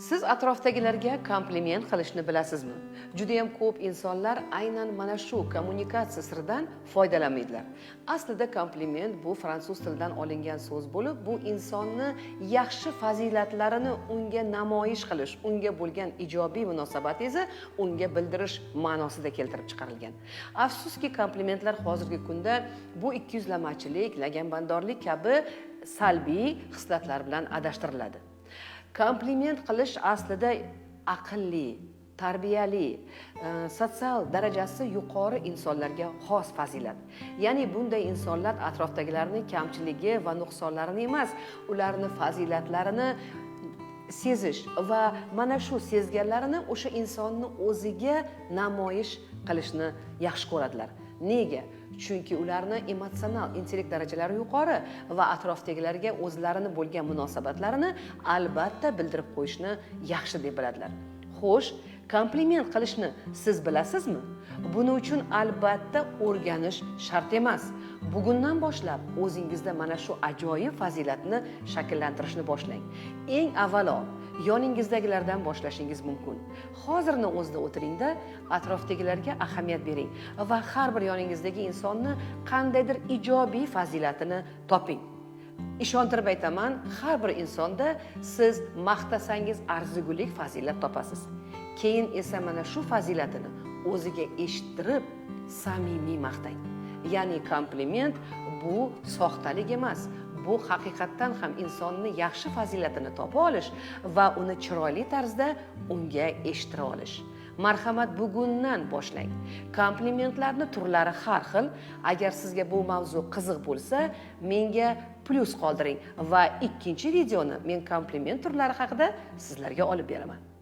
Siz atrofdagilarga kompliment qilishni bilasizmi? Juda ham ko'p insonlar aynan mana shu kommunikatsiya siridan foydalanmaydilar. Aslida kompliment bu fransuz tilidan olingan so'z bo'lib, bu insonni yaxshi fazilatlarini unga namoyish qilish, unga bo'lgan ijobiy munosabatingizni unga bildirish ma'nosida keltirib chiqarilgan. Afsuski, komplimentlar hozirgi kunda bu ikkiyuzlamachilik, laganbardorlik kabi salbiy hislatlar bilan adashtiriladi. Kompliment qilish aslida aqlli, tarbiyali, sotsial darajasi yuqori insonlarga xos fazilat. Ya'ni bunday insonlar atrofdagilarning kamchiligi va nuqsonlarini emas, ularni fazilatlarini sezish va mana shu sezganlarini o'sha insonni o'ziga namoyish qilishni yaxshi ko'radilar. Nega? Chunki ularni emotsional intellekt darajalari yuqori va atrofdagilarga o'zlarini bo'lgan munosabatlarini albatta bildirib qo'yishni yaxshi deb biladilar. Xo'sh, kompliment qilishni siz bilasizmi? Buning uchun albatta o'rganish shart emas. Bugundan boshlab o'zingizda mana shu ajoyib fazilatni shakllantirishni boshlang. Eng avvalo yoningizdagilardan boshlashingiz mumkin. Hozirni o'zida o'tiringda, atrofdagilarga ahamiyat bering va har bir yoningizdagi insonni qandaydir ijobiy fazilatini toping. Ishontirib aytaman, har bir insonda siz maqtasangiz arzigulik fazilat topasiz. Keyin esa mana shu fazilatini o'ziga eshittirib, samimiy maqtang. Ya'ni kompliment bu soxtalik emas. Bu haqiqatdan ham insonni yaxshi fazilatini topa olish va uni chiroyli tarzda unga eshittira olish. Marhamat, bugundan boshlang. Komplimentlarning turlari har xil. Agar sizga bu mavzu qiziq bo'lsa, menga plus qoldiring va ikkinchi videoni men kompliment turlari haqida sizlarga olib beraman.